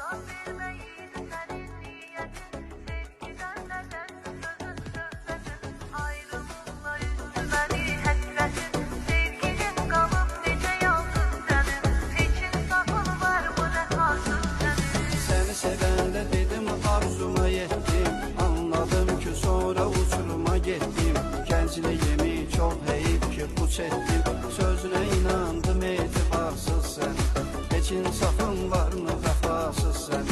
Seni sevende dedim arzuma yettim. Anladım ki sonra uçuruma gittim. Gençliğimi çok heyif ki puç ettim. Sözüne inandım etibarsız sen. Hiç insafın var mı vefasız sen?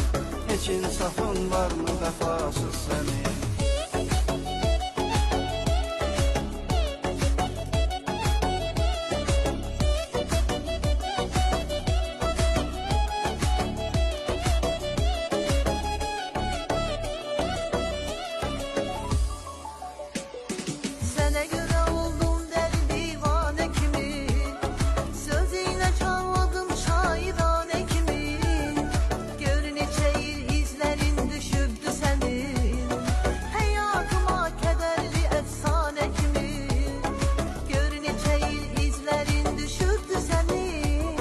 Hiç insafın var mı vefasız senin? Sənə görə oldum dəli divanə kimi, sözüyle çaldım şairanə kimi. Gör neçə il izlərin düşübdü sənin, həyatıma kədərli əfsanə kimi. Gör neçə il izlərin düşübdü sənin,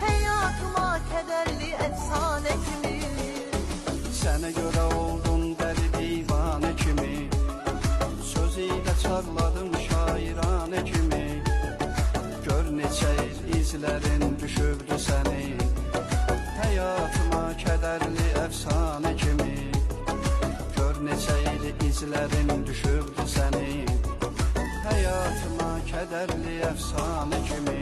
həyatıma kədərli əfsanə kimi. Sənə görə oldum dəli divanə kimi, sözüyle çarladım şairanə kimi. Gör neçə il izlərin düşübdü sənin, həyatıma kədərli əfsanə kimi. Gör neçə il izlərin düşübdü sənin, həyatıma kədərli əfsanə kimi.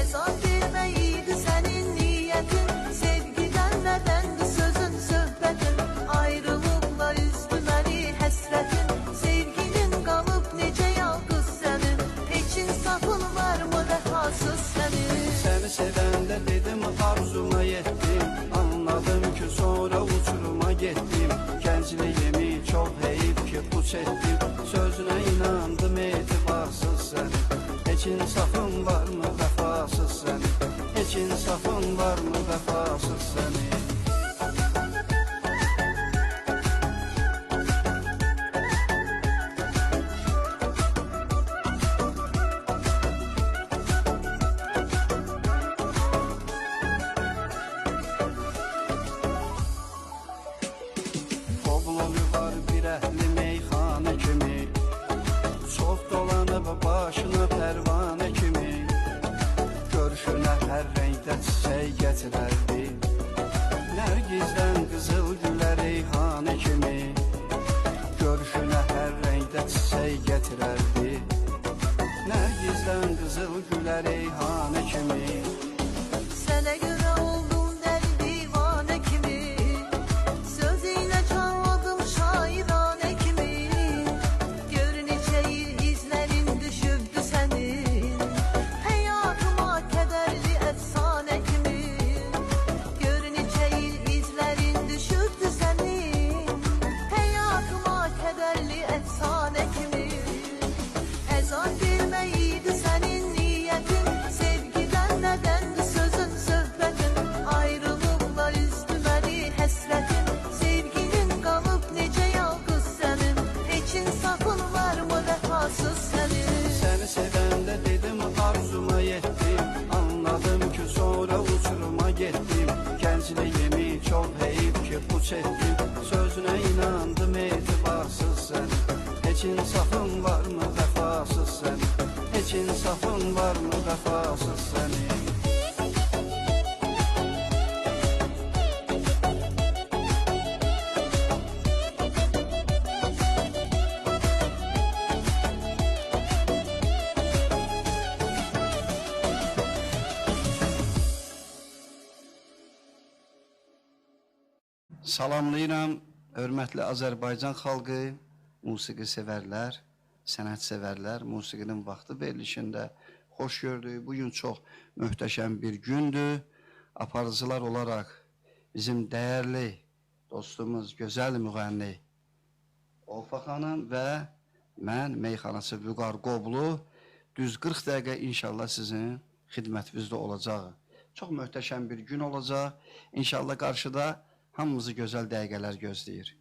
Əzab verməyiydi sənin niyyətin, sevgidən nədəndir sözün, söhbətin. Ayrılıqla üzdü məni həsrətin, sevgilin qalıb necə yalqız sənin. Heç insafın varmı vəfasız sənin? Səni sevəndə dedim arzuma yettim. Anladım ki sonra uçuruma getdim. Gəncliyimi çox heyif ki puç etdim. Sözünə inandım etibarsız sənin. Heç insafın var mı vəfasız sənin? Heç insafın var mı vəfasız sənin? Qobluğu var bir əhli meyxanə kimi, çox dolanıb başına pərvanə kimi. Görüşünə hər rəngdə çiçək gətirərdi, Nərgizdən qızıl gülə reyhanə kimi. Görüşünə hər rəngdə çiçək gətirərdi, Nərgizdən qızıl gülə reyhanə kimi. Sənə görə oldum dəli divanə kimi, sözüyle çaldım şairanə kimi. Gör neçə il izlərin düşübdü sənin, həyatıma kədərli əfsanə kimi. Gör neçə il izlərin düşübdü sənin, həyatıma kədərli əfsanə kimi. Əzab verməyiydi sənin niyyətin, sevgidən nədəndir sözün, söhbətin. Ayrılıqla üzdü məni həsrətin, sevgilin qalıb necə yalqız sənin. Heç insafın varmı vəfasız sənin? Səni sevəndə dedim arzuma yettim. Anladım ki sonra uçuruma getdim. Gəncliyimi çox heyif ki puç etdim. Sözünə inandım etibarsız sən. Heç insafın var mı vəfasız sən? Heç insafın var mı vəfasız sənin? Salamlayıram, hörmətli Azərbaycan xalqı, musiqi sevərlər, sənət sevərlər, musiqinin vaxtı verilişində xoş gördük. Bugün çox möhtəşəm bir gündür. Aparıcılar olaraq bizim dəyərli dostumuz, gözəl müğənni Olfa xanım və mən, meyxanası Vüqar Qoblu, düz 40 dəqiqə inşallah sizin xidmətinizdə olacaq. Çox möhtəşəm bir gün olacaq. İnşallah qarşıda hamımızı gözəl dəqiqələr gözləyir.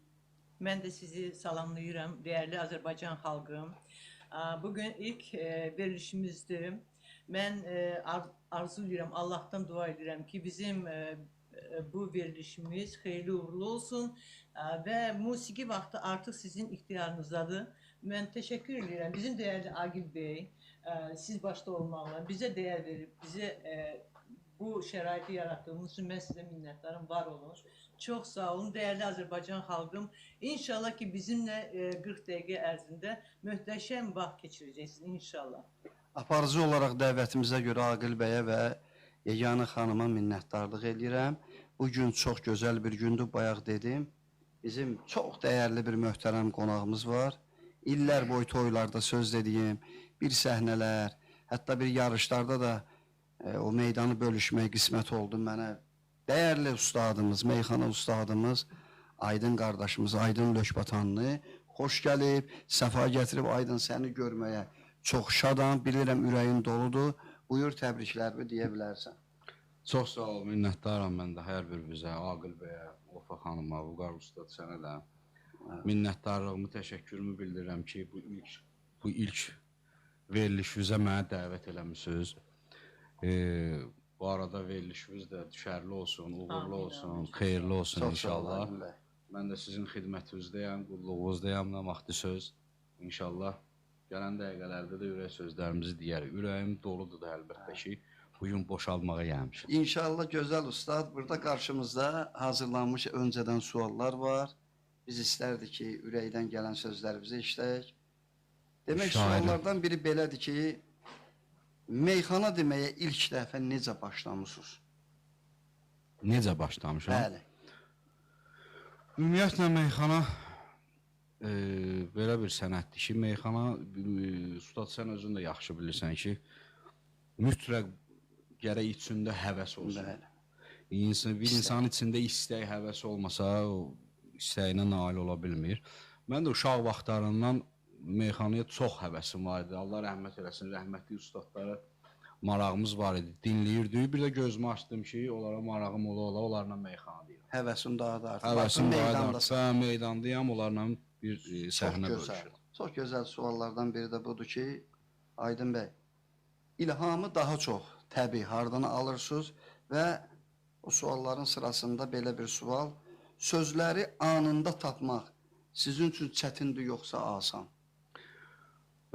Mən də sizi salamlayıram, değerli Azərbaycan xalqım. Bugün ilk verilişimizdir. Mən arzulayıram, Allah'tan dua edirəm ki, bizim bu verilişimiz xeyirli uğurlu olsun ve musiqi vaxtı artıq sizin ixtiyarınızdadır. Mən təşəkkür edirəm. Bizim dəyərli Agil Bey, siz başda olmaqla bizə dəyər verib, bizə bu şəraiti yaratdığınız üçün mən sizə minnətdarım, var olun. Çox sağ olun, dəyərli Azərbaycan xalqım. İnşallah ki, bizimlə 40 dəqiqə ərzində möhtəşəm vaxt keçirəcəksiniz, inşallah. Aparıcı olaraq dəvətimizə görə Aqil bəyə və Yeganə xanıma minnətdarlıq edirəm. Bu gün çox gözəl bir gündür, bayaq dedim. Bizim çox dəyərli bir möhtərəm qonağımız var. İllər boyu toylarda söz dediyim bir səhnələr, hətta bir yarışlarda da o meydanı bölüşmək qismət oldu mənə. Dəyərli ustadımız, meyxana ustadımız Aydın qardaşımız, Aydın Lökbatanlı xoş gəlib, səfa gətirib Aydın səni görməyə. Çox şadam, bilirəm ürəyin doludur. Buyur təbriklərimi deyə bilərsən. Çox sağ ol, minnətdaram mən də hər birinizə, Aqil bəyə, Ofa xanıma, Vüqar ustad sənə də minnətdarlığımı, təşəkkürümü bildirirəm ki, bu ilk verilişinizə mənə dəvət eləmisiniz. Bu arada verilişiniz də düşərli olsun, uğurlu olsun, xeyirli olsun inşallah. Mən də sizin xidmətinizdəyəm, qulluğunuzdayam, nə vaxtı söz inşallah. Gələn dəqiqələrdə də ürək sözlərimizi deyərik. Ürəyim doludur da əlbəttə ki, bugün boşalmağa gəlmişim. İnşallah gözəl ustad, burada qarşımızda hazırlanmış öncədən suallar var. Biz istərdik ki, ürəkdən gələn sözlərimizi işləyək. Demək, suallardan biri belədir ki, meyxana deməyə ilk dəfə necə başlamışsınız? Necə başlamışam? Bəli. Ümumiyyətlə, meyxana belə bir sənətdir ki, meyxana, ustad sən özün də yaxşı bilirsən ki, mütləq gərək içində həvəs olsun. Bir insan içində istək, həvəs olmasa, o istəyinə nail ola bilmir. Mən də uşaq vaxtlarından meyxanaya çox həvəsim var idi. Allah rəhmət eləsin, rəhmətli ustadlara marağımız var idi, dinləyirdik. Bir də gözümü açdım ki, onlara marağım ola, onlarla meyxana deyirəm. Həvəsin daha da artıq. Həvəsim daha da artıq. Meydandayam, onlarla bir səhnə bölüşürəm. Çox gözəl suallardan biri də budur ki, Aydın bəy, ilhamı daha çox təbii hardan alırsınız və o sualların sırasında belə bir sual, sözləri anında tapmaq sizin üçün çətindir yoxsa asan?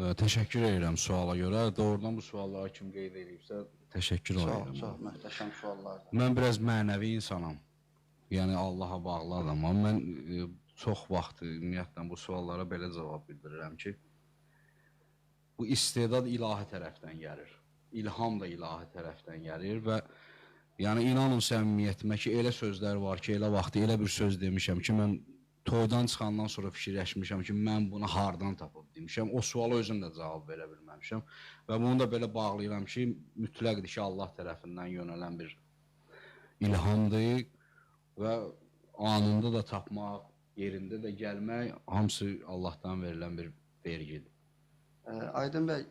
Təşəkkür edirəm suala görə. Doğrudan bu sualları kim qeyd edibsə, təşəkkür edirəm. Çox möhtəşəm suallardır. Mən biraz mənəvi insanam. Yəni Allaha bağlı adamam. Mən çox vaxt ümumiyyətlə bu suallara belə cavab bildirirəm ki, bu istedad ilahi tərəfdən gəlir. İlham da ilahi tərəfdən gəlir və yəni inanın səmimiyyətimə ki, elə sözlər var ki, elə vaxtı elə bir söz demişəm ki, mən toydan çıxandan sonra fikirləşmişəm ki, mən bunu hardan tapıb demişəm. O suala özüm də cavab verə bilməmişəm və bunu da belə bağlayıram ki, mütləqdir ki, Allah tərəfindən yönələn bir ilhamdır və anında da tapmaq, yerində də gəlmək, hamısı Allahdan verilən bir vergidir. Aydın bəy,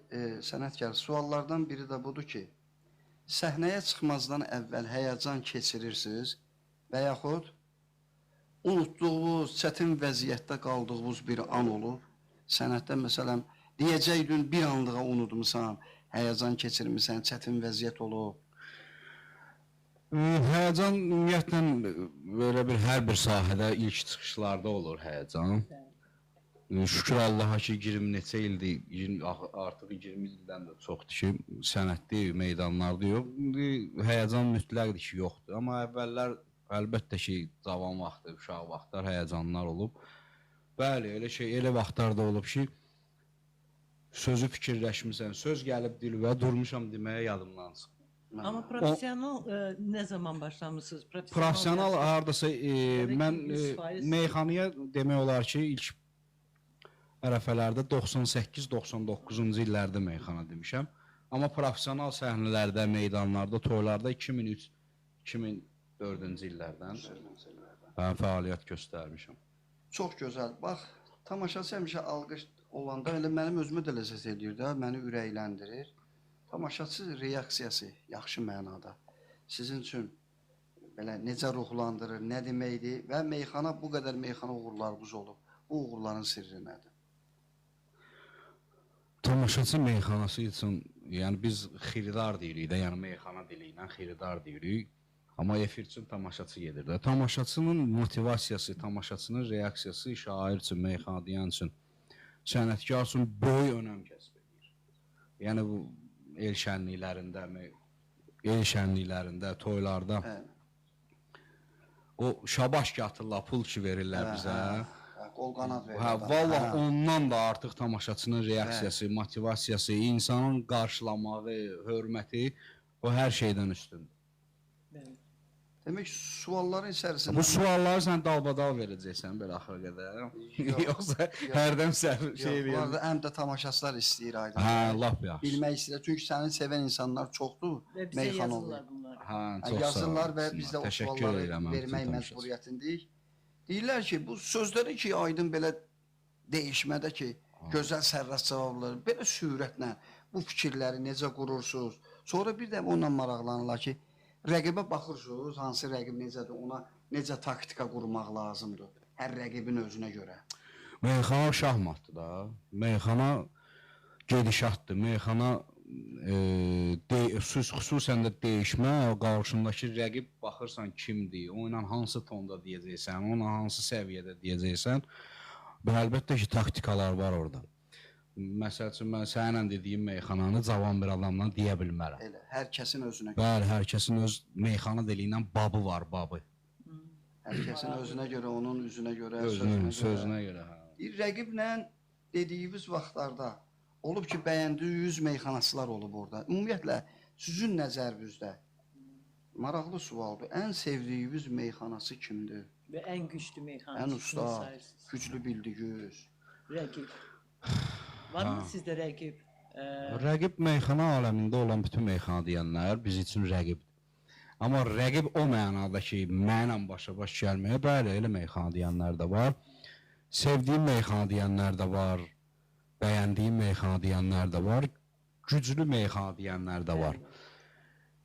sənətkar, suallardan biri də budur ki, səhnəyə çıxmazdan əvvəl həyəcan keçirirsiniz və yaxud unutduğunuz, çətin vəziyyətdə qaldığınız bir an olub. Sənətdə məsələn, deyəcəkdin bir anlığa unutmusan, həyəcan keçirmirsən, çətin vəziyyət olub. Həyəcan ümumiyyətlə belə bir hər bir sahədə ilk çıxışlarda olur həyəcan. Şükür Allaha ki, 20 neçə ildir, artıq 20 ildən də çoxdur ki, sənətli meydanlarda yox. Həyəcan mütləqdir ki, yoxdur. Amma əvvəllər əlbəttə ki, cavan vaxtı, uşaq vaxtlar həyəcanlar olub. Bəli, elə vaxtlar da olub ki, sözü fikirləşmirsən, söz gəlib dilimə, durmuşam deməyə yadımdan çıxır. Amma profesional nə zaman başlamışsınız? Profesional hardasa mən meyxanaya demək olar ki, ilk ərəfələrdə 98-99-cu illərdə meyxana demişəm. Amma profesional səhnələrdə, meydanlarda, toylarda 2003-2004-cü illərdən fəaliyyət göstərmişəm. Çox gözəl. Bax, tamaşaçı həmişə alqış olanda elə mənim özümü də ləzzət edir də, məni ürəkləndirir. Tamaşaçı reaksiyası yaxşı mənada. Sizin üçün belə necə ruhlandırır, nə deməkdir və meyxana, bu qədər meyxana uğurlarımız olub. Bu uğurların sirri nədir? Tamaşaçı meyxanası üçün, yəni biz xiridar deyirik də, yəni meyxana dili ilə xiridar deyirik. Amma efir üçün tamaşaçı gedir də. Tamaşaçının motivasiyası, tamaşaçının reaksiyası şair üçün, meyxanayan üçün, sənətkar üçün böyük önəm kəsb edir. Yəni bu el şənliklərində, toylarda o şabaş atırlar, pul ki verirlər bizə. Qol qanad verirlər. Vallahi ondan da artıq tamaşaçının reaksiyası, motivasiyası, insanın qarşılamağı, hörməti o hər şeydən üstündür. Demək sualların içərisində Bu sualları sən dalbadal verəcəksən belə axıra qədər. Yoxsa hərdən şey eləyir. Bunlarda ən də tamaşaçılar istəyir aydın. Hə, lap yaxşı. Bilmək istəyir. Çünki səni sevən insanlar çoxdur. Və bizə yazırlar bunları. Hə, çox yazırlar və biz də o təşəkkür sualları edirəm vermək məcburiyyətindəyik. Deyirlər ki, bu sözləri ki, aydın belə dəyişmədə ki, gözəl sərrast cavabları, belə sürətlə bu fikirləri necə qurursunuz? Sonra bir də onunla maraqlanırlar ki, rəqibə baxırsınız, hansı rəqib necədir, ona necə taktika qurmaq lazımdır, hər rəqibin özünə görə. Meyxana şahmatdır da, meyxana gedişatdır, meyxana xüsusən də dəyişmə, qarşındakı rəqib baxırsan kimdir, o ilə hansı tonda deyəcəksən, ona hansı səviyyədə deyəcəksən, əlbəttə ki, taktikalar var orada. Məsəl üçün, mən səninlə dediyim meyxananı cavan bir adamla deyə bilmərəm. Elə, hər kəsin özünə görə. Bəli, hər kəsin öz meyxana dilindən babı var, babı. Hər kəsin özünə görə, onun üzünə görə, sözünə görə. Rəqiblə dediyimiz vaxtlarda olub ki, bəyəndiyiniz meyxanaçılar olub orada. Ümumiyyətlə, sizin nəzərinizdə maraqlı sualdır. Ən sevdiyiniz meyxanaçı kimdir? Və ən güclü meyxanaçı. Ən usta, güclü bildiyiniz. Rəqib. Varmı sizdə rəqib? Rəqib meyxana aləmində olan bütün meyxana deyənlər biz üçün rəqibdir. Amma rəqib o mənada ki, mənlə başa-baş gəlməyə, bəli, elə meyxana deyənlər də var. Sevdiyim meyxana deyənlər də var. Bəyəndiyim meyxana deyənlər də var. Güclü meyxana deyənlər də var.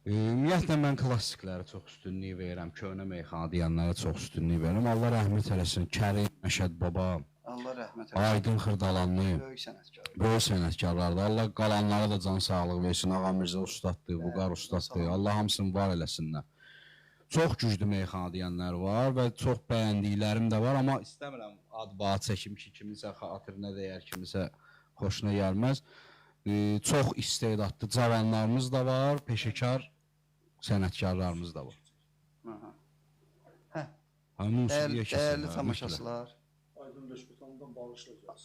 Ümumiyyətlə, mən klassiklərə çox üstünlük verirəm. Köhnə meyxana deyənlərə çox üstünlük verirəm. Allah rəhmət eləsin. Kərim, Məşəd Baba, Allah rəhmət eləsin. Aydın Xırdalanlı, Böyük sənətkar. böyük sənətkarlardır. Allah qalanlara da can sağlıq versin. Ağa Mirzə ustaddır, Vüqar ustaddır. Allah hamısını var eləsinlər. Çox güclü meyxana deyənlər var və çox bəyəndiklərim də var. Amma istəmirəm ad-baad çəkim ki, kimisə xatirinə dəyər, kimisə xoşuna gəlməz. Çox istedadlı cavanlarımız da var, peşəkar sənətkarlarımız da var. Dəyərli tamaşaçılar.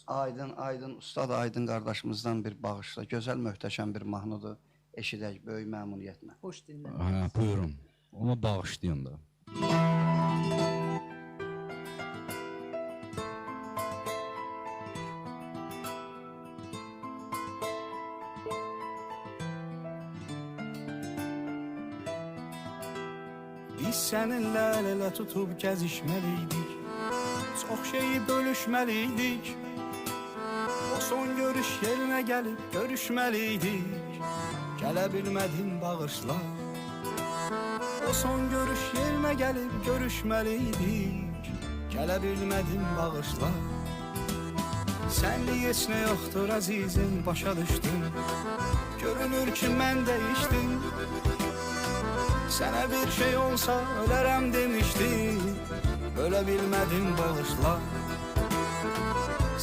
Aydın, ustad Aydın qardaşımızdan bir bağışla. Gözəl, möhtəşəm bir mahnıdır. Eşidək, böyük məmnuniyyətlə. Xoş dinləmək. Buyurun. Ona bağışlayın da. Biz səninlə əl-ələ tutub gəzişməliydik, çox şeyi bölüşməliydik. O son görüş yerinə gəlib görüşməliydik, gələ bilmədim bağışla. O son görüş yerinə gəlib görüşməliydik, gələ bilmədim bağışla. Sənlik heç nə yoxdur əzizim, başa düşdüm, görünür ki mən dəyişdim. Sənə bir şey olsa ölərəm demişdim, ölə bilmədim bağışla.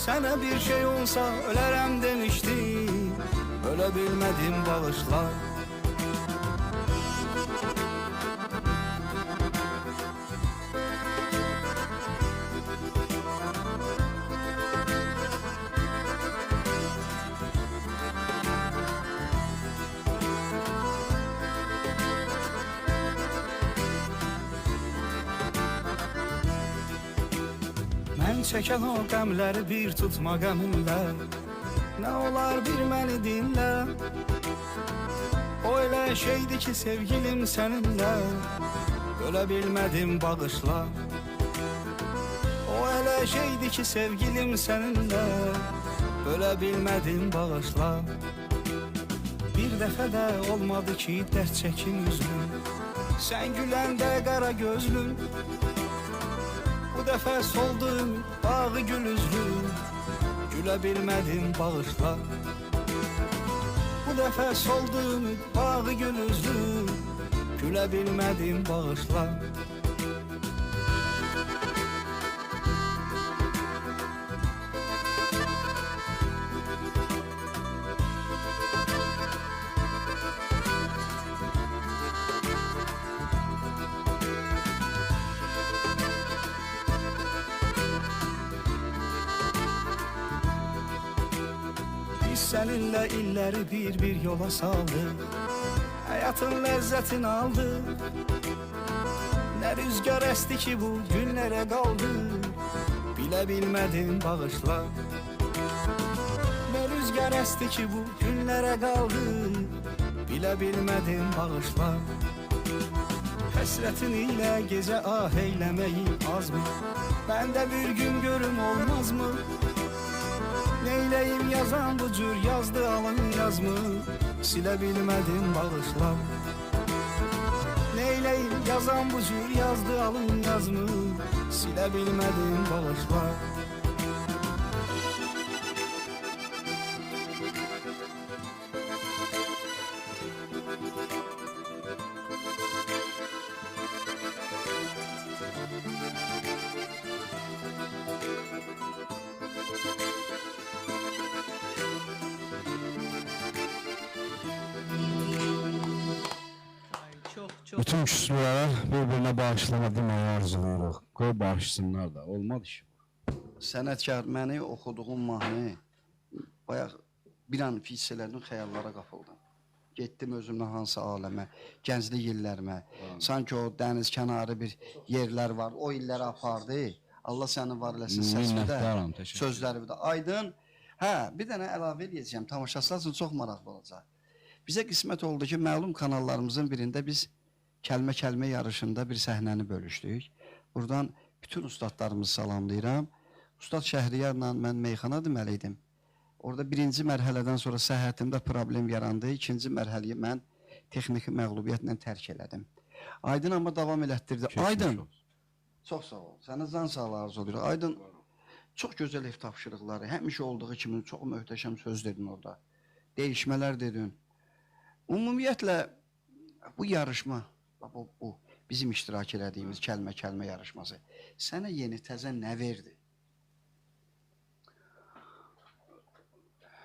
Sənə bir şey olsa ölərəm demişdim, ölə bilmədim bağışla. Mən çəkən o qəmləri bir tutma qəminlə, nə olar bir məni dinlə. O elə şeydi ki sevgilim səninlə, ölə bilmədim bağışla. O elə şeydi ki sevgilim səninlə, ölə bilmədim bağışla. Bir dəfə də olmadı ki dərd çəkim üzlüm, sən güləndə qara gözlüm. Bu dəfə soldu bağı gül üzlü, gülə bilmədim bağışla. Bu dəfə soldu bağı gül üzlü, gülə bilmədim bağışla. Biz səninlə illəri bir yola saldık, həyatın ləzzətini aldık. Nə rüzgar əsti ki bu günlərə qaldı, bilə bilmədim bağışla. Nə rüzgar əsti ki bu günlərə qaldı, bilə bilmədim bağışla. Həsrətin ilə gecə ah eyləməyim azmı? Məndə bir gün görüm olmazmı? Neyləyim yazan bu cür yazdı alın yazmı? Silə bilmədim bağışla. Neyləyim yazan bu cür yazdı alın yazmı? Silə bilmədim bağışla. Ay, çok Bütün küslülərə bir-birinə bağışlama deməyi arzulayırıq. Qoy bağışlasınlar da. Olmadı ki. Sənətkar məni oxuduğum mahnı bayaq bir an hiss elədim, xəyallara qapıldım. Getdim özümlə hansı aləmə, gənclik illərimə. Sanki o dəniz kənarı bir yerlər var, o illərə apardı. Allah səni var eləsin səsində, Minnətdaram, təşəkkür. sözləri də aydın. Hə, bir dənə əlavə edəcəm, tamaşaçılar üçün çox maraqlı olacaq. Bizə qismət oldu ki, məlum kanallarımızın birində biz kəlmə-kəlmə yarışında bir səhnəni bölüşdük. Buradan bütün ustadlarımızı salamlayıram. Ustad Şəhriyarla mən meyxana deməliydim. Orada birinci mərhələdən sonra səhhətimdə problem yarandı. İkinci mərhələyi mən texniki məğlubiyyətlə tərk elədim. Aydın amma davam elətdirdi. Aydın, çox sağ ol. Sənə can sağlığı arzu edirik. Aydın, çox gözəl ev tapşırıqları, həmişə olduğu kimi çox möhtəşəm söz dedin orada. Değişmələr dedin. Ümumiyyətlə, bu yarışma, bu bizim iştirak elədiyimiz kəlmə-kəlmə yarışması sənə yeni təzə nə verdi?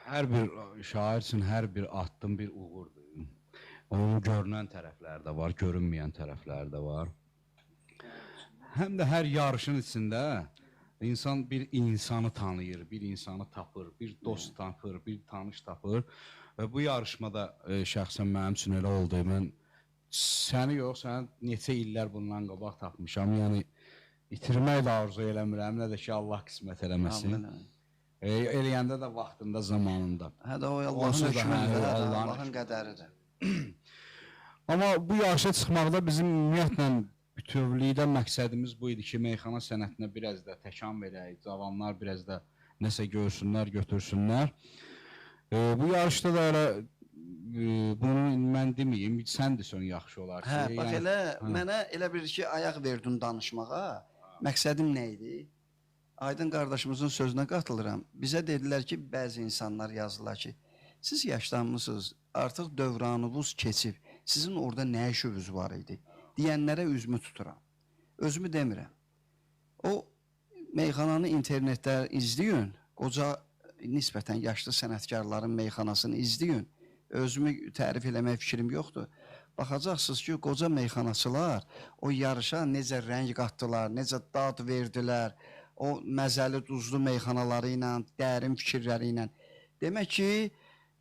Hər bir şair üçün hər bir addım bir uğurdur. Onun görünən tərəfləri də var, görünməyən tərəfləri də var. Həm də hər yarışın içində insan bir insanı tanıyır, bir insanı tapır, bir dost tapır, bir tanış tapır. Və bu yarışmada şəxsən mənim üçün elə oldu. Mən səni yox, səni neçə illər bundan qabaq tapmışam. Yəni itirmək də arzu eləmirəm, nə də ki Allah qismət eləməsin. Eləyəndə də vaxtında, zamanında. Hə də o Onsuz Allahın da hökmüdür, Allahın Allahın qədəridir. Amma bu yarışa çıxmaqda bizim ümumiyyətlə bütövlükdə məqsədimiz bu idi ki, meyxana sənətinə biraz da təkan verək, cavanlar biraz da nəsə görsünlər, götürsünlər. Bu yarışda da elə bunu mən deməyim, sən desən yaxşı olar ki. Hə, bax elə mənə elə bir ki, ayaq verdin danışmağa. Məqsədim nə idi? Aydın qardaşımızın sözünə qatılıram. Bizə dedilər ki, bəzi insanlar yazdılar ki, siz yaşlanmısınız, artıq dövranınız keçib, sizin orada nə işiniz var idi? Deyənlərə üzümü tuturam. Özümü demirəm. O meyxananı internetdə izləyin, qoca nisbətən yaşlı sənətkarların meyxanasını izləyin. Özümü tərif eləmək fikrim yoxdur. Baxacaqsınız ki, qoca meyxanaçılar o yarışa necə rəng qatdılar, necə dad verdilər, o məzəli, duzlu meyxanaları ilə, dərin fikirləri ilə. Demək ki,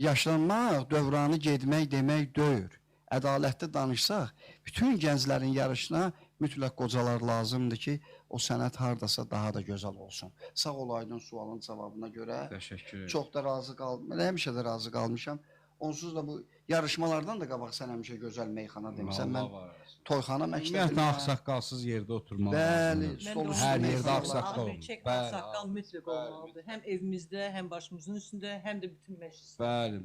yaşlanmaq, dövranı gedmək demək deyil. Ədalətli danışsaq, bütün gənclərin yarışına mütləq qocalar lazımdır ki, o sənət hardasa daha da gözəl olsun. Sağ ol Aydın sualın cavabına görə. Təşəkkür ederim. Çox da razı qaldım. Mən həmişə də razı qalmışam. Onsuz da bu yarışmalardan da qabaq sən həmişə gözəl meyxana demişsən. Mən toyxana məktəbində. Ümumiyyətlə ağsaqqalsız yerdə oturmaq. Bəli, Mən də stol onu üstü hər yerdə meyxanalar. ağsaqqal bir olmalı. çək Bəli, ağsaqqal mütləq olmalıdır. Həm evimizdə, həm başımızın üstündə, həm də bütün məclisdə. Bəli.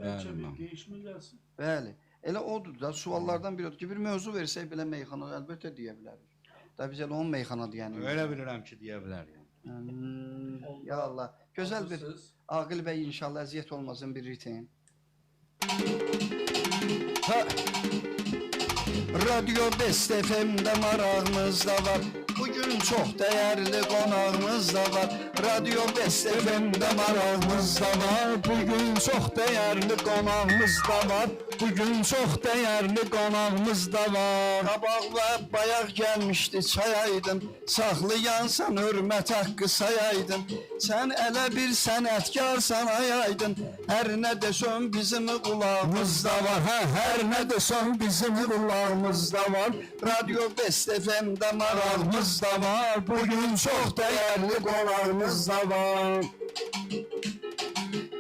Bəli. Elə odur da, suallardan biri odur ki, bir mövzu versək belə meyxana əlbəttə deyə bilərik. Da biz elə onun meyxana deyənik. Elə bilirəm ki, deyə bilər yəni. Ya Allah. Gözəl bir Aqil bəy inşallah əziyyət olmasın bir ritim. Hə. Radyo Best FM'de marağımız da var. Bugün çok değerli konağımız da var. Radyo Best FM'de marağımız da var. Bugün çok değerli konağımız da var. Bugün çok değerli konağımız da var. Qabaqlar bayaq gəlmişdi çayaydın. Saxlayansan hörmət haqqı sayaydın. Sən elə bir sənətkarsan ayaydın. Hər nə desən bizim qulağımızda var. Her ne desen bizim kulağımızda var. Radyo Best FM'de marağımız Da var. Bugün çok değerli konağımız da var.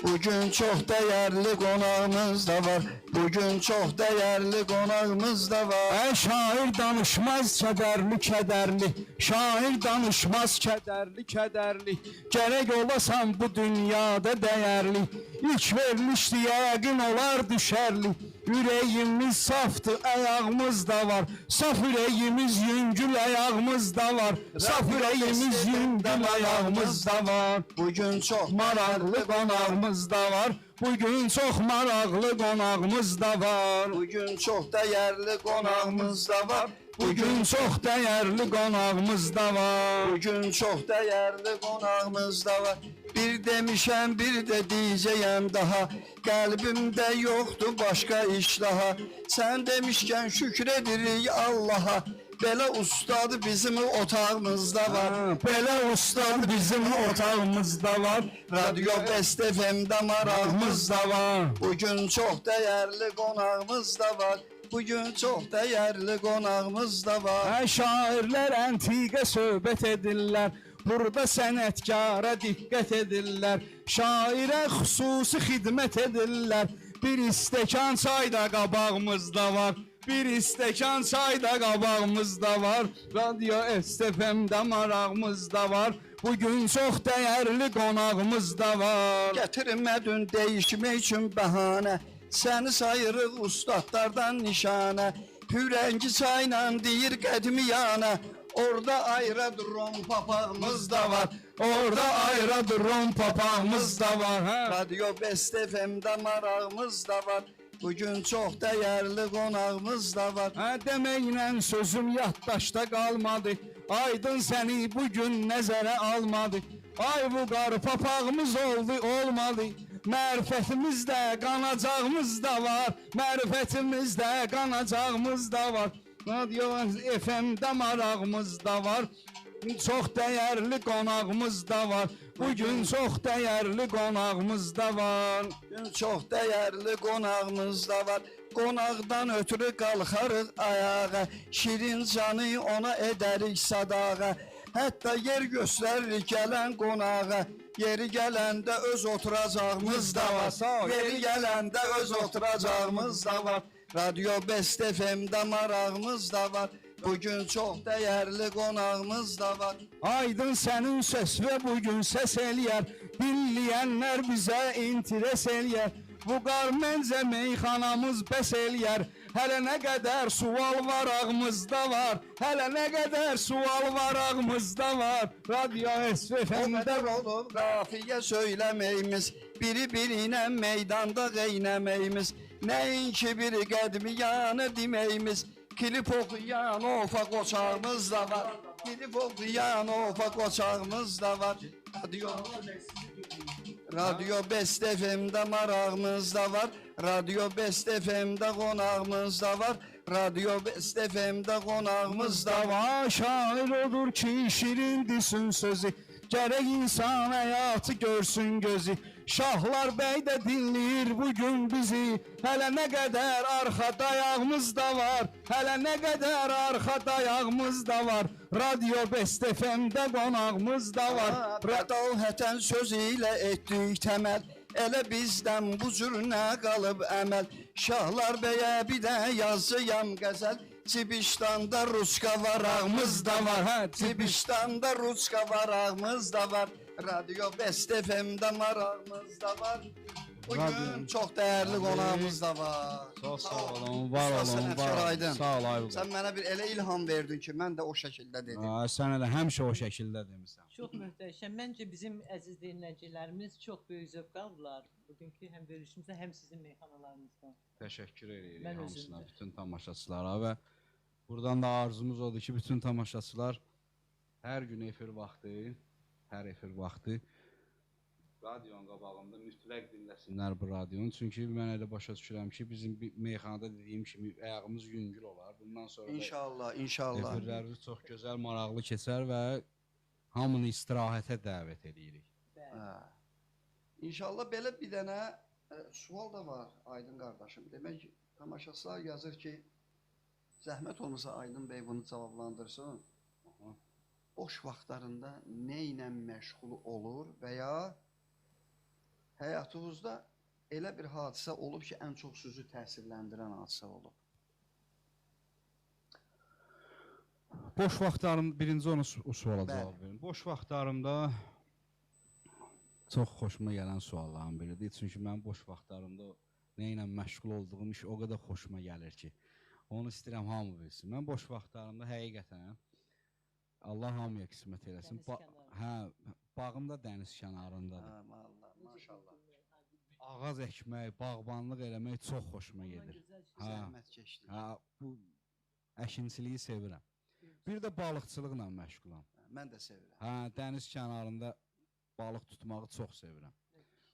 Bugün çok değerli konağımız da var. Bugün çok değerli konağımız da var. Şair danışmaz kederli kederli. Şair danışmaz kederli kederli. Gerek olasan bu dünyada değerli. İlk vermişti yəqin olar düşerli. Yüreğimiz saftı, ayağımız da var. Saf yüreğimiz yüngül, ayağımız da var. Saf yüreğimiz yüngül, ayağımız da var. Bugün çok Maraqlı qonağımız da var. Bugün çok maraqlı qonağımız da var. Bugün çok değerli konağımız da var. Bugün çok değerli qonağımız da var. Bugün çok değerli konağımız da var. Bir demişəm, bir de diyeceğim daha. Kalbimde yoktu başka iş daha. Sen demişken şükredirik Allah'a. Belə ustad bizim otağımızda var. Belə ustad bizim otağımızda var. Radyo Best FM'de marağımız da var. Bugün çok değerli konağımız da var. Bugün çok değerli konağımız da var. Şairler antiqə söhbət edirlər. Burada sənətkara diqqət edirlər. Şairə xüsusi xidmət edirlər. Bir stəkan çay da qabağımızda var. Bir stəkan çay da qabağımızda var. Radyo SFM-də marağımız da var. Bugün çox dəyərli qonağımız da var. Getirmedin değişmek için bahane. Seni sayırıq ustadlardan nişane. Hürengi çayla deyir qədmiyana. Orada ayrı duran papağımız da var. Orada ayrı duran papağımız da var. Radyo Best FM'de marağımız da var. Bugün çok değerli konağımız da var. Deməklə sözüm yaddaşda qalmadı. Aydın səni bugün nəzərə almadı. Ay bu qar papağımız olmadı. Mərifətimizdə qanacağımız da var. Mərifətimizdə qanacağımız da var. Radyo FM'də marağımız da var. Çox dəyərli qonağımız da var. Bugün çox dəyərli qonağımız da var. Bugün çok değerli konağımız da var. Konaqdan ötürü qalxarıq ayağa. Şirin canı ona edərik sadağa. Hətta yer göstəririk gələn qonağa. Yeri gələndə öz oturacağımız da var. Yeri gələndə öz oturacağımız da var. Radyo Best FM'de marağımız da var. Bugün çok değerli konağımız da var. Aydın sənin səs və bugün səs eləyər. Dinləyənlər bizə interes eləyər. Bu qar məncə meyxanamız bəs eləyər. Hələ nə qədər sual var ağımızda var. Hələ nə qədər sual var ağımızda var. Radyo O SFM-də qədər olub qafiyə söyləməyimiz. Biri-birinə meydanda qeynəməyimiz. Nəinki biri qədmiyanı deməyimiz. Klip oxuyan ofa qoçağımız da var. Klip oxuyan ofa qoçağımız da var. Radyo Best FM'de marağımız da var. Radyo Best FM'de konağımız da var. Radyo Best FM'de konağımız da var. şair odur ki şirin desin sözü. Gərək insan həyatı görsün gözü. Şahlar bəy də dinləyir bugün bizi. Hələ nə qədər arxa dayağımız da var. Hələ nə qədər arxa dayağımız da var. Radyo Best FM'də qonağımız da var. Radal hətən sözü ilə etdik təməl. Elə bizdən bu cür nə qalıb əməl. Şahlar bəyə bir də yazıyam qəzəl. Cibiştanda Ruska varağımız da var. Cibiştanda Ruska varağımız da var. Radyo Best FM'de marağımız da var. Bugün çox dəyərli qonağımız da var. Çox sağ olun, var Usta olun, sənətkar var. Aydın. Sağ ol Aydın. Sən mənə bir elə ilham verdin ki, mən də o şəkildə dedim. Sən elə həmişə o şəkildə demisən. Çox möhtəşəm. Məncə bizim əziz dinləyicilərimiz çox böyük zövq aldılar bugünkü həm verilişimizdə, həm sizin meyxanalarınızdan. Təşəkkür edirik Mən hamısına, özüm də. bütün tamaşaçılara və buradan da arzumuz odur ki, bütün tamaşaçılar hər gün efir vaxtı, hər efir vaxtı radionun qabağında mütləq dinləsinlər bu radionu. Çünki mən elə başa düşürəm ki, bizim bir meyxanada dediyim kimi ayağımız yüngül olar. Bundan sonra da İnşallah, inşallah. efirlərimiz çox gözəl, maraqlı keçər və hamını istirahətə dəvət edirik. Bəli. Hə. İnşallah belə bir dənə sual da var Aydın qardaşım. Demək tamaşaçılar yazır ki, zəhmət olmasa Aydın bəy bunu cavablandırsın. Boş vaxtlarında nə ilə məşğul olur və ya həyatınızda elə bir hadisə olub ki, ən çox sizi təsirləndirən hadisə olub. Boş vaxtlarım, birinci onu o suala Bəli. cavab verin. Boş vaxtlarımda çox xoşuma gələn sualların biridir. Çünki mən boş vaxtlarımda nə ilə məşğul olduğum iş o qədər xoşuma gəlir ki, onu istəyirəm hamı bilsin. Mən boş vaxtlarımda həqiqətən Allah hamıya qismət eləsin. Dəniz kənarında. Hə, bağım da dəniz kənarındadır. Hə, vallahi, maşallah. Ağac əkmək, bağbanlıq eləmək çox xoşuma gedir. Hə. Zəhmət keçdi. Hə, bu əkinçiliyi sevirəm. Bir də balıqçılıqla məşğulam. Mən də sevirəm. Hə, dəniz kənarında balıq tutmağı çox sevirəm.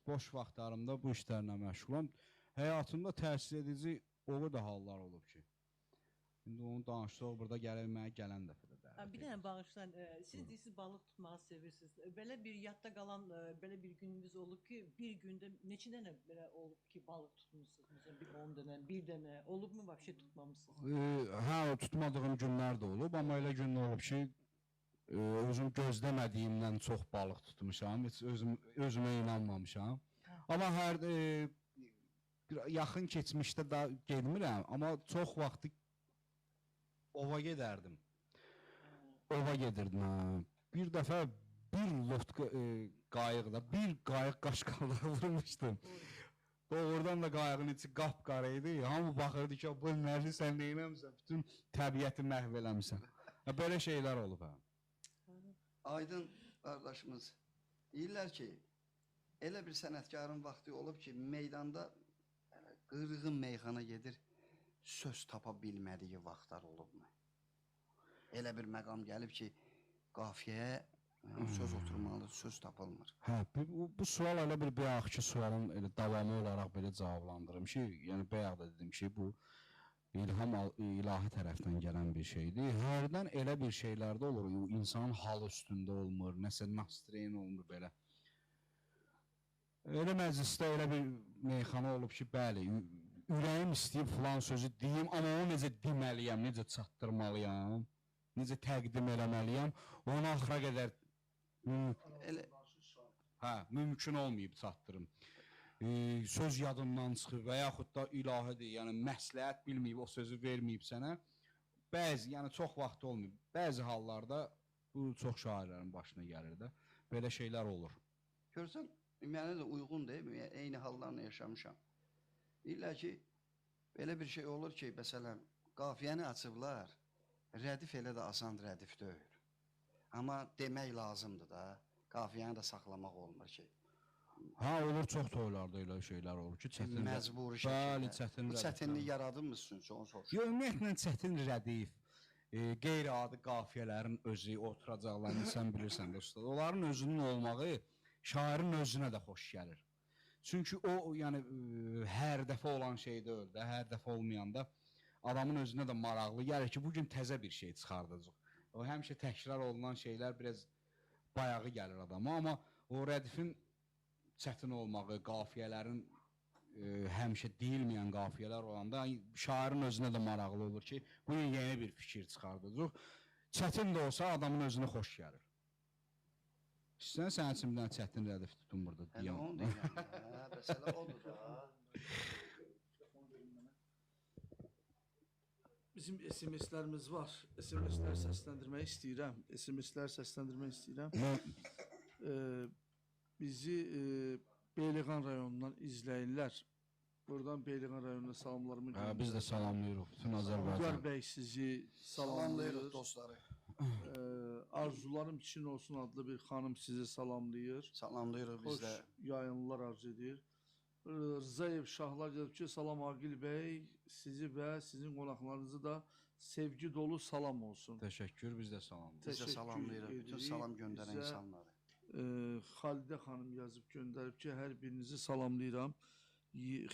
Boş vaxtlarımda bu işlərlə məşğulam. Həyatımda təsir edici o da hallar olub ki. İndi onu danışsaq burada gələk mənə gələn dəfə də dəvət Bir dənə bağışlayın, siz deyirsiniz balıq tutmağı sevirsiniz. Belə bir yadda qalan belə bir gününüz olub ki, bir gündə neçə dənə belə olub ki, balıq tutmusunuz? Məsələn, bir 10 dənə, bir dənə olubmu, vəbşə tutmamışsınız? Hə, tutmadığım günlər də olub, amma elə günlər olub ki, özüm gözləmədiyimdən çox balıq tutmuşam, heç özümə inanmamışam. Amma hər yaxın keçmişdə də getmirəm, amma çox vaxtı ova gedərdim. Ova gedirdim. Hə. Bir dəfə bir lotka qayıqda, bir qayıq qaşqallığı vurmuşdum. Doğrudan da qayığın içi qapqara idi. Hamı baxırdı ki, bu nədir, sən neynəmsən? Bütün təbiəti məhv eləmişsən. Belə şeylər olub. Hə. Aydın qardaşımız deyirlər ki, elə bir sənətkarın vaxtı olub ki, meydanda qırğın meyxana gedir, söz tapa bilmədiyi vaxtlar olubmu? Elə bir məqam gəlib ki, qafiyəyə söz oturmalı, söz tapılmır. Hə, bu sual elə bir bayaqki sualın elə davamı olaraq belə cavablandırım ki, yəni bayaq da dedim ki, bu ilham ilahi tərəfdən gələn bir şeydir. Hərdən elə bir şeylər də olur, insanın halı üstündə olmur, nəsə nastroyen olmur belə. Elə məclisdə elə bir meyxana olub ki, bəli, ürəyim istəyib filan sözü deyim, amma onu necə deməliyəm, necə çatdırmalıyam, necə təqdim eləməliyəm, onu axıra qədər mümkün olmayıb çatdırım. Söz yadından çıxır və yaxud da ilahidir, yəni məsləhət bilməyib, o sözü verməyib sənə. Bəzi, yəni çox vaxt olmayıb, bəzi hallarda bu çox şairlərin başına gəlir də, belə şeylər olur. Görsən, mənə də uyğun deyil, eyni hallarla yaşamışam. Deyirlər ki, belə bir şey olur ki, məsələn, qafiyəni açıblar, rədif elə də asan rədif deyil. Amma demək lazımdır da, qafiyəni də saxlamaq olmur ki. Hə, olur, çox toylarda elə şeylər olur ki, çətin Məcburi bəli, şəkildə. çətin Bu çətinlik yaradılmışsın ki, onu soruşur. Yox, ümumiyyətlə çətin rədif, qeyri-adi qafiyələrin özü, oturacaqlarını sən bilirsən dostlar. Onların özünün olmağı şairin özünə də xoş gəlir. Çünki o, yəni hər dəfə olan şey deyil də, hər dəfə olmayanda adamın özünə də maraqlı gəlir ki, bugün təzə bir şey çıxardacaq. O həmişə təkrar olunan şeylər biraz bayağı gəlir adama, amma o rədifin çətin olmağı, qafiyələrin həmişə deyilməyən qafiyələr olanda şairin özünə də maraqlı olur ki, bugün yeni bir fikir çıxardacaq. Çətin də olsa adamın özünə xoş gəlir. Sən içimdən çətin rədif tutun burada Hələ deyəm. onu deyirəm, məsələ odur da. Bizim SMS-lərimiz var. SMS-lər səsləndirmək istəyirəm. SMS-lər səsləndirmək istəyirəm. Bizi Beyləqan rayonundan izləyirlər. Buradan Beyləqan rayonuna salamlarımı Hə, biz də salamlayırıq bütün Vüqar Azərbaycan. bəy sizi Salamlayırıq salamlayır. dostları. Arzularım için olsun adlı bir xanım sizi salamlayır. Salamlayırıq biz Xoş də. yayınlar arzu edir. Rzayev Şahlar yazıb ki, salam Aqil bəy, sizi və sizin qonaqlarınızı da sevgi dolu salam olsun. Təşəkkür, biz də salamlayırıq. Biz də Təşəkkür salamlayırıq bütün edirik. salam göndərən Bizə, insanları. Xalidə xanım yazıb göndərib ki, hər birinizi salamlayıram.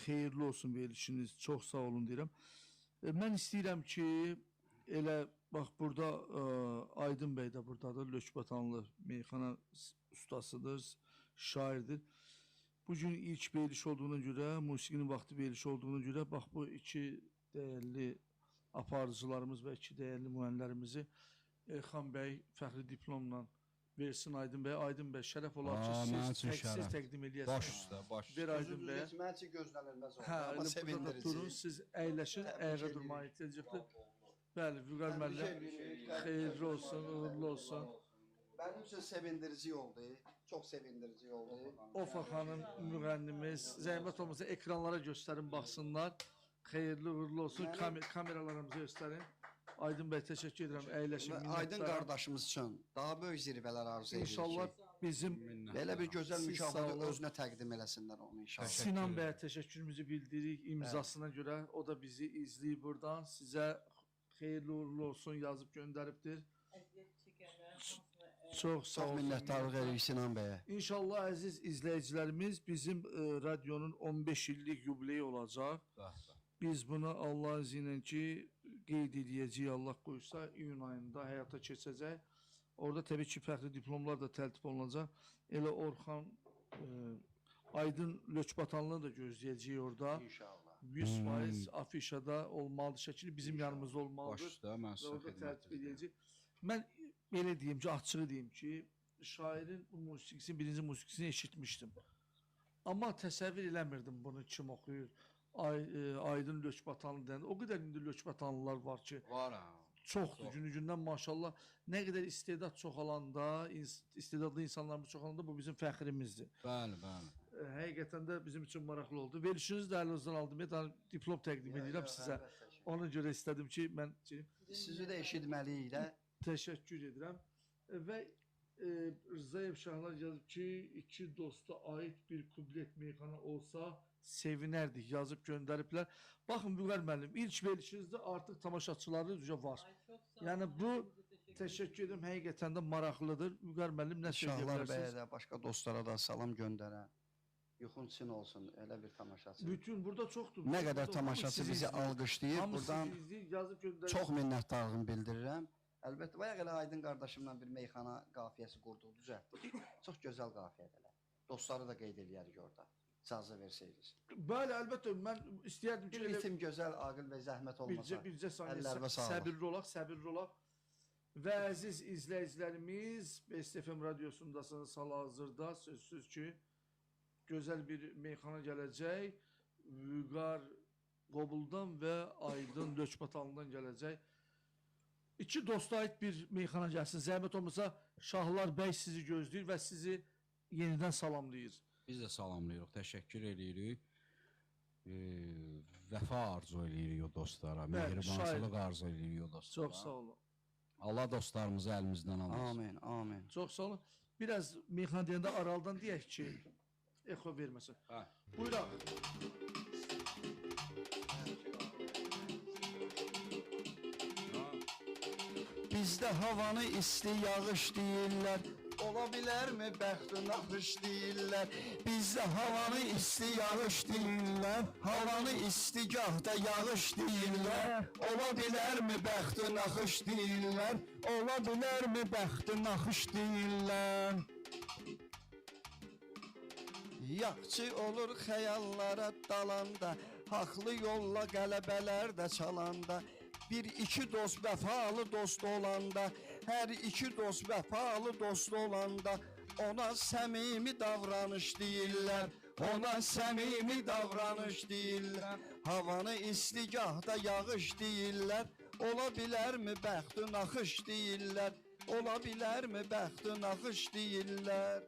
Xeyirli olsun verilişiniz. Çox sağ olun deyirəm. Mən istəyirəm ki, elə bax burada Aydın bəy də burdadır. Lökbatanlı meyxana ustasıdır, şairdir. Bu gün ilk veriliş olduğuna görə, musiqinin vaxtı veriliş olduğuna görə bax bu iki dəyərli aparıcılarımız və iki dəyərli müəllimlərimizi Elxan bəy fəxri diplomla versin Aydın bəy. Aydın bəy şərəf olar ki, Mənim siz üçün şərəf. təqdim Baş edəsiniz. üstə, baş üstə. Ver Aydın bəy. Mən üçün gözlənilməz oldu. Hə, Amma burada sevindirici. durun, siz əyləşin, ayağa durmağa ehtiyac yoxdur. Bəli, Vüqar müəllim, xeyirli olsun, uğurlu olsun. Mənim üçün sevindirici oldu. Çox sevindirici oldu. Ofa xanım müğənnimiz, zəhmət olmasa ekranlara göstərin, baxsınlar. Xeyirli uğurlu olsun, kameralarımıza göstərin. Aydın bəy, təşəkkür edirəm, əyləşin. Və Aydın qardaşımız üçün daha böyük zirvələr arzu edirik. İnşallah bizim Belə bir gözəl Siz sağ mükafatı olun. özünə təqdim eləsinlər onu inşallah. Sinan bəyə təşəkkürümüzü bildiririk imzasına görə. O da bizi izləyir buradan. Sizə xeyirli uğurlu olsun yazıb göndəribdir. Əziyyət çəkənlərin hamısına Çox sağ Çox olun. minnətdarlıq edirik Sinan bəyə. İnşallah əziz izləyicilərimiz bizim radionun 15 illik yubileyi olacaq. Biz bunu Allah'ın izniyle ki qeyd edəcəyik, Allah qoysa iyun ayında həyata keçəcək. Orada təbii ki fəxri diplomlar da təltif olunacaq. Elə Orxan Aydın Lökbatanlığı da gözləyəcəyik orada. İnşallah. 100% afişada olmalıdır şəkili bizim yanımızda Baş olmalıdır. üstə, mən Və sizə orada xidmət təltif edirəm. edəcəyik. Mən belə deyim ki, açığı deyim ki, şairin bu musiqisini, birinci musiqisini eşitmişdim. Amma təsəvvür eləmirdim bunu kim oxuyur. Aydın Lökbatanlı deyəndə. O qədər indi Lökbatanlılar var ki, Var ha. çoxdur günü-gündən maşallah. Nə qədər istedad çoxalanda, istedadlı insanlarımız çoxalanda bu bizim fəxrimizdir. Bəli, bəli. Həqiqətən də bizim üçün maraqlı oldu. Verişiniz də əlinizdən aldım. Bir diplom təqdim edirəm sizə. Ona görə istədim ki, mən Sizi də eşitməliyik də. təşəkkür edirəm. Və Rzayev Şahlar yazıb ki, iki dosta aid bir kublet meyxana olsa sevinərdik, yazıb göndəriblər. Baxın Vüqar müəllim, ilk verilişinizdə artıq tamaşaçılarınız üzə var. Yəni bu təşəkkür edirəm, həqiqətən də maraqlıdır. Vüqar müəllim nə Şahlar bəyə söyləyirsiniz? də, başqa dostlara da salam göndərən. Yuxunçun olsun, elə bir tamaşaçı. Bütün burada çoxdur. Nə qədər Burada tamaşaçı hamı sizi bizi izləyir. alqışlayır. Hamı Buradan sizi izləyir, yazıb göndərir. çox minnətdarlığımı bildirirəm. Əlbəttə, bayaq elə Aydın qardaşımla bir meyxana qafiyəsi qurduq, düzəltdik. Çox gözəl qafiyədir elə. Dostları da qeyd eləyərik orada. İcazə versəydiniz. Bəli, əlbəttə mən istəyərdim ki, Bir ritim gözəl, Aqil bəy zəhmət olmasa. bircə saniyə Əllərinə sağlıq. səbirli olaq. Və əziz izləyicilərimiz, Best FM radiosundasınız hal-hazırda. Sözsüz ki, gözəl bir meyxana gələcək. Vüqar Qobuldan və Aydın Lökbatanlıdan gələcək. İki dosta aid bir meyxana gəlsin. Zəhmət olmasa Şahlar bəy sizi gözləyir və sizi yenidən salamlayır. Biz də salamlayırıq, təşəkkür edirik. Vəfa arzu edirik o dostlara, mehribançılıq arzu edirik o dostlara. Çox sağ olun. Allah dostlarımızı əlimizdən almasın. Amin, amin. Çox sağ olun. Biraz meyxana deyəndə aralıdan deyək ki, exo verməsin. Hə. Buyuraq. Bizdə havanı isti yağış deyirlər. Ola bilərmi bəxtin axış deyirlər. Bizdə havanı isti yağış deyirlər. Havanı istigahda yağış deyirlər. Ola bilərmi bəxtin axış deyirlər. Ola bilərmi bəxtin axış deyirlər. Yaxçı olur xəyallara dalanda, haqlı yolla qələbələr də çalanda. Bir iki dost vəfalı dost olanda, hər iki dost vəfalı dost olanda, ona səmimi davranış deyirlər, ona səmimi davranış deyirlər. Havanı istigahda yağış deyirlər, ola bilərmi bəxtin axış deyirlər, ola bilərmi bəxtin axış deyirlər.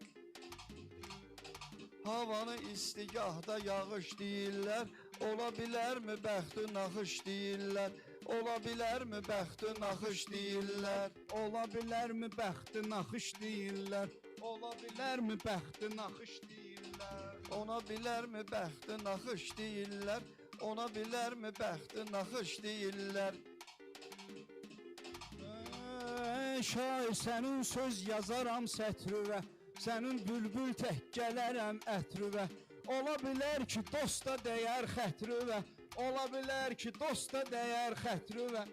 Havanı istigahda yağış deyirlər. Ola bilərmi bəxti naxış deyirlər. Ola bilərmi bəxti naxış deyirlər. Ola bilərmi bəxti naxış deyirlər. Ola bilərmi bəxti naxış deyirlər. Ona bilərmi bəxti naxış deyirlər. Ona bilərmi bəxti naxış deyirlər. Şair sənin söz yazaram sətrüvə. Sənin bülbül tək gələrəm ətrüvə. Ola bilər ki, dosta dəyər xətrüvə. Ola bilər ki, dosta dəyər xətrüvə.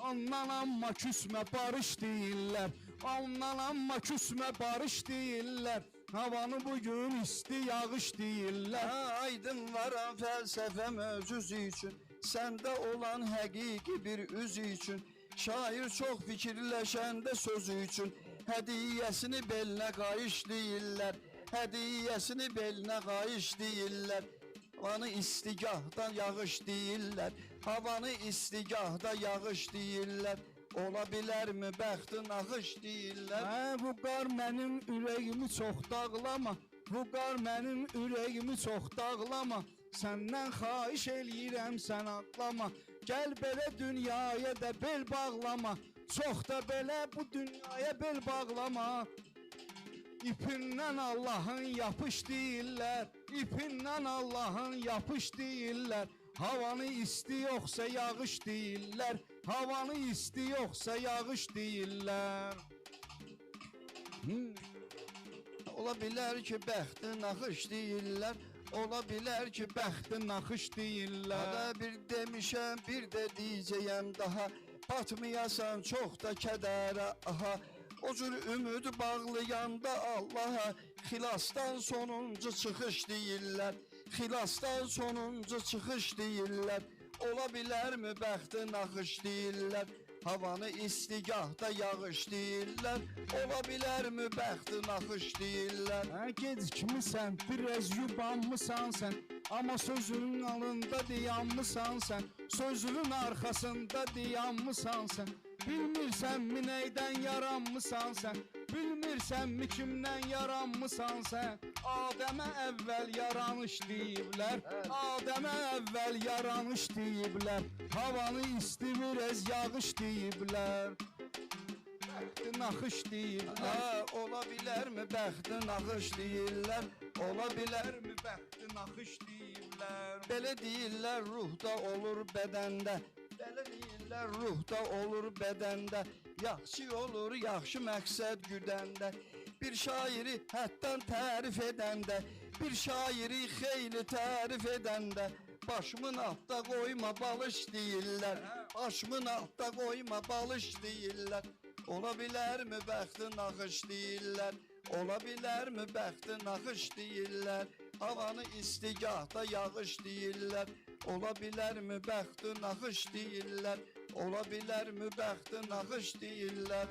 Ondan amma küsmə barış deyirlər. Ondan amma küsmə barış deyirlər. Havanı bugün isti yağış deyirlər. Aydın varam fəlsəfəm özüz üçün. Səndə olan həqiqi bir üz üçün. Şair çox fikirləşəndə sözü üçün. Hədiyyəsini belinə qayış deyirlər. Hədiyyəsini belinə qayış deyirlər. Havanı istigahdan yağış deyirlər. Havanı istigahda yağış deyirlər. Ola bilərmi bəxti naxış deyirlər. Bu qar mənim ürəyimi çox dağlama. Bu qar mənim ürəyimi çox dağlama. Səndən xahiş eləyirəm, sən atlama. Gəl belə dünyaya da bel bağlama. Çox da belə bu dünyaya bel bağlama. İpindən Allahın yapış deyirlər. İpindən Allahın yapış deyirlər. Havanı isti yoxsa yağış deyirlər. Havanı isti yoxsa yağış deyirlər. Ola bilər ki, bəxti naxış deyirlər. Ola bilər ki, Bəxti naxış deyirlər. Hələ bir demişəm, bir də deyəcəyəm daha. Batmayasan çox da kədərə, aha. O cür ümid bağlayanda Allaha, xilasdan sonuncu çıxış deyirlər. Xilasdan sonuncu çıxış deyirlər. Ola bilərmi bəxti naxış deyirlər. Havanı istigahda yağış deyirlər. Ola bilərmi bəxti naxış deyirlər. Gecikmisən, biraz yubanmısan sən. Amma sözünün alında dayanmısan sən. Sözünün arxasında dayanmısan sən. Bilmirsənmi neydən yaranmısan sən? Bilmirsənmi kimdən yaranmısan sən? Adəmə əvvəl yaranış deyiblər. Adəmə əvvəl yaranış deyiblər. Havanı isti biraz yağış deyiblər. Bəxti naxış deyiblər. Ola bilərmi bəxti naxış deyirlər. Ola bilərmi bəxti naxış deyiblər? Belə deyirlər ruhda olur bədəndə. Belə deyirlər ruhda olur bədəndə. Yaxşı olur, yaxşı məqsəd güdəndə. Bir şairi həddən tərif edəndə. Bir şairi xeyli tərif edəndə. Başımın altda qoyma balış deyirlər. Başımın altda qoyma balış deyirlər. Ola bilərmi bəxti naxış deyirlər. Ola bilərmi bəxti naxış deyirlər. Havanı istigahda yağış deyirlər. Ola bilərmi bəxti naxış deyirlər. Ola bilərmi bəxti naxış deyirlər.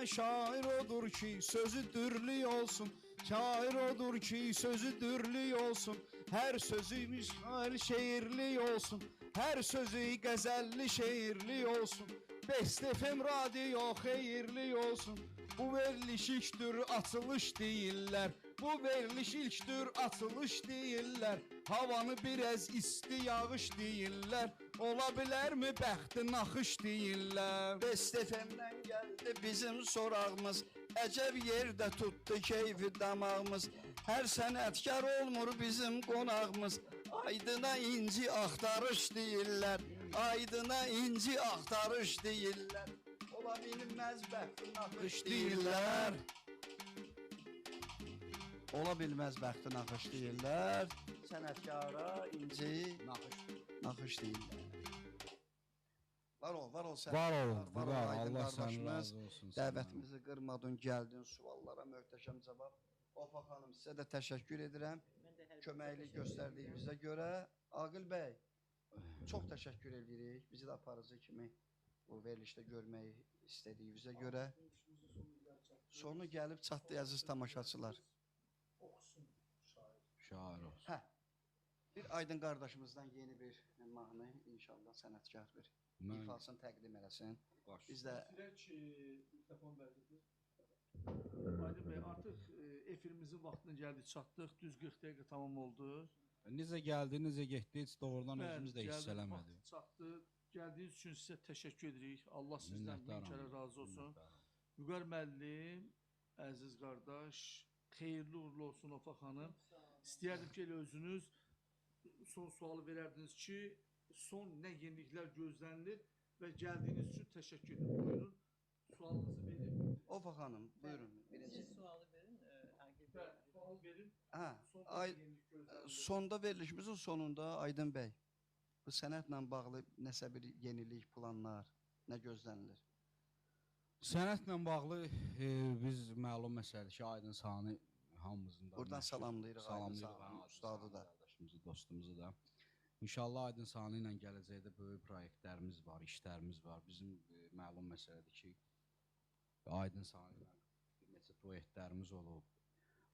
Şair odur ki sözü dürlü olsun. Şair odur ki sözü dürlü olsun. Her sözü şair şeirli olsun. Her sözü qəzəlli şeirli olsun. Best FM radyo xeyirli olsun. Bu veriliş ilkdir açılış deyirlər. Bu veriliş ilkdir açılış deyirlər. Havanı biraz isti yağış deyirlər. Ola bilərmi bəxti naxış deyirlər. Best FM-dən gəldi bizim sorağımız. Əcəb yerdə tutdu keyfi damağımız. Hər sənətkar olmur bizim qonağımız. Aydına inci axtarış deyirlər. Aydına inci axtarış deyirlər. Ola bilməz bəxti naxış deyirlər. Ola bilməz bəxti naxış deyirlər. Sənətkara inci naxış deyirlər. Var ol sən. Var ol, Aydın Allah sənin qardaşımız. razı olsun. Dəvətimizi qırmadın, gəldin suallara möhtəşəm cavab. Opa xanım, sizə də təşəkkür edirəm. Köməkli göstərdiyinizə görə. Aqil bəy, çox təşəkkür edirik. Bizi də aparıcı kimi bu verilişdə görməyi istədiyinizə görə. Sonu gəlib çatdı əziz tamaşaçılar. Şair olsun. Hə. Bir Aydın qardaşımızdan yeni bir mahnı inşallah sənətkar bir ifasını təqdim eləsin. Biz də İstəyirək ki, mikrofon verdik. Aydın Bey, artıq efirimizin vaxtına gəldik, çatdıq. Düz 40 dəqiqə tamam oldu. Necə gəldi, necə getdi, heç doğrudan Bəli, özümüz də hiss gəldik, eləmədik. vaxt çatdı. Gəldiyiniz üçün sizə təşəkkür edirik. Allah sizdən min kərə razı olsun. Vüqar müəllim, əziz qardaş, xeyirli uğurlu olsun Ofa xanım. İstəyərdim ki, elə özünüz son sualı verərdiniz ki, son nə yeniliklər gözlənilir və gəldiyiniz üçün təşəkkür edirəm. Buyurun, sualınızı verin. Ofa xanım, buyurun. Birinci. Siz sualı verin Agil Bey. Bəli, sual verin. Hə, Son ay, yenilik gözlənilir. sonda verilişimizin sonunda Aydın bəy, bu sənətlə bağlı nəsə bir yenilik, planlar, nə gözlənilir? Sənətlə bağlı biz məlum məsələdir ki, Aydın Sani hamımızın da Buradan məşhur- salamlayırıq Aydın salamlayırıq Sani, Aydın ustadı Sani da. qardaşımızı, dostumuzu da. İnşallah Aydın Sani ilə gələcəkdə böyük proyektlərimiz var, işlərimiz var. Bizim məlum məsələdir ki, Aydın Sani ilə bir neçə duetlərimiz olub,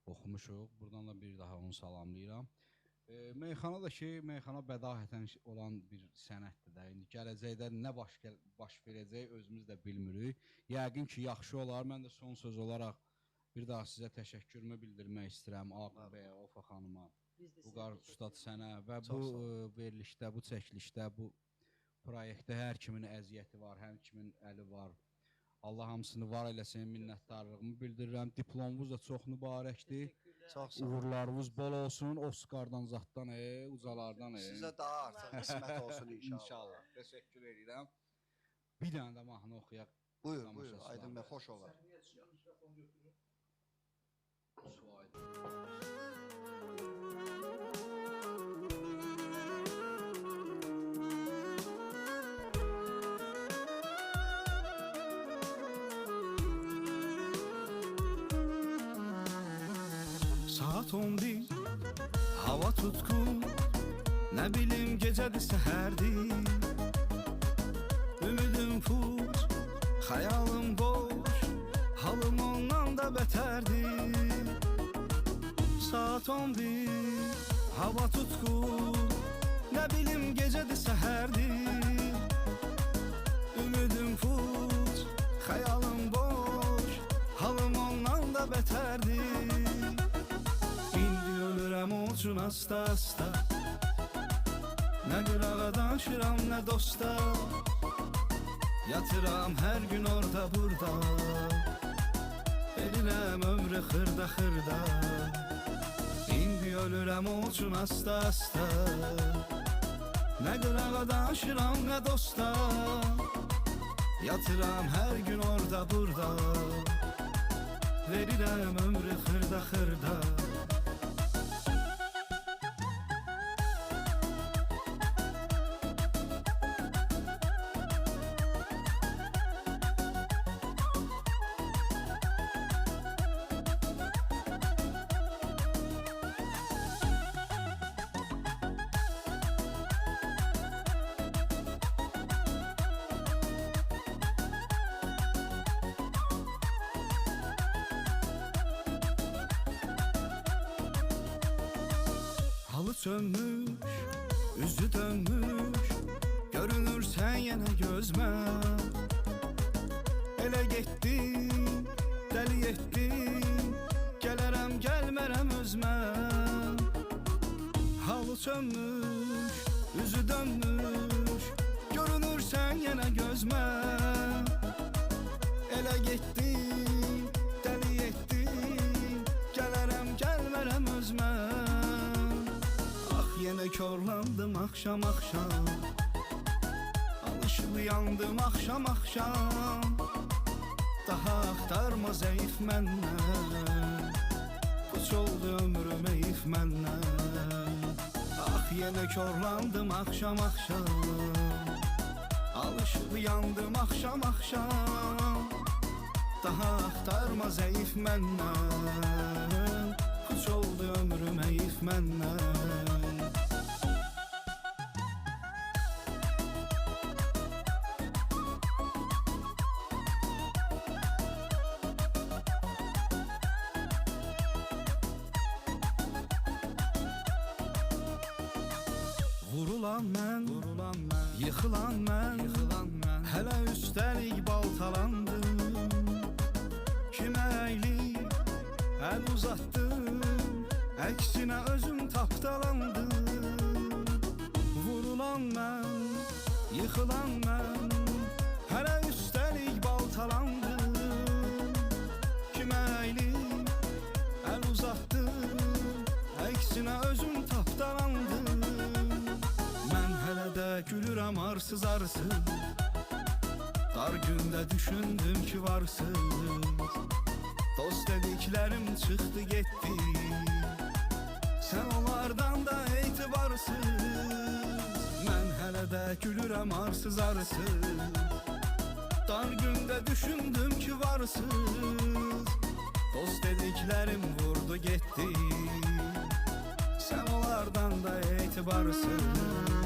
oxumuşuq. Buradan da bir daha onu salamlayıram. Meyxana da ki, meyxana bədahətən olan bir sənətdir də. İndi gələcəkdə nə baş verəcək özümüz də bilmirik. Yəqin ki, yaxşı olar. Mən də son söz olaraq bir daha sizə təşəkkürümü bildirmək istəyirəm Aqil bəyə, Ofa xanıma, Biz də Vüqar sizə ustad sənə və Çox bu sağ ol. verilişdə, bu çəkilişdə, bu proyektdə hər kimin əziyyəti var, hər kimin əli var. Allah hamısını var eləsin, minnətdarlığımı bildirirəm. Diplomumuz da çox mübarəkdir. Teşekkürler. Çox sağ olun. Uğurlarınız bol olsun, Oscardan zaddan, ucalardan. Sizə daha artıq qismət olsun inşallah. İnşallah. Təşəkkür edirəm. Bir dənə də mahnı oxuyaq. Buyur, Tamaşaçılar. buyur, Aydın bəy, xoş olar. Səhnəyə çıxın, mikrofonu götürün. Saat 11, hava tutkun, nə bilim gecədir səhərdir. Ümidim put, xəyalım boş, halım ondan da bətərdir. Saat 11, hava tutkun, nə bilim gecədir səhərdir. Ümidim put, xəyalım boş, halım ondan da bətərdir. İndi ölürəm o üçün asta-asta, nə qırağa danışıram, nə dosta. Yatıram hər gün orada burada, verirəm ömrü xırda-xırda. İndi ölürəm o üçün asta-asta, nə qırağa danışıram, nə dosta. Yatıram hər gün orada burada, verirəm ömrü xırda-xırda. Halı sönmüş, üzü dönmüş, görünürsən yenə gözmə. Elə getdin, dəli etdin, gələrəm, gəlmərəm özmə. Halı sönmüş, üzü dönmüş, görünürsən yenə gözmə. Elə getdin, dəli etdin, gələrəm, gəlmərəm özmə. Yenə körlandım axşam-axşam, alışıb yandım axşam-axşam. Daha axtarma zəif məndən, puç oldu ömrüm eyif məndən. Ah, yenə körlandım axşam-axşam, alışıb yandım axşam-axşam. Daha axtarma zəif məndən, puç oldu ömrüm eyif məndən. Vurulan mən, yıxılan mən, hələ üstəlik baltalandım. Kimə el uzattım, əksinə özüm tapdalandım. Vurulan mən, yıxılan mən, hələ üstəlik baltalandım. Kimə əyilib, el uzattım, əksinə özüm tapdalandım. Mən hələ də gülürəm arsız arsız, dar gündə düşündüm ki varsız. Dost dediklərim çıxdı getdi, sən onlardan da etibarsız. Mən hələ də gülürəm arsız arsız, dar gündə düşündüm ki varsız. Dost dediklərim vurdu getdi, sən onlardan da etibarsız.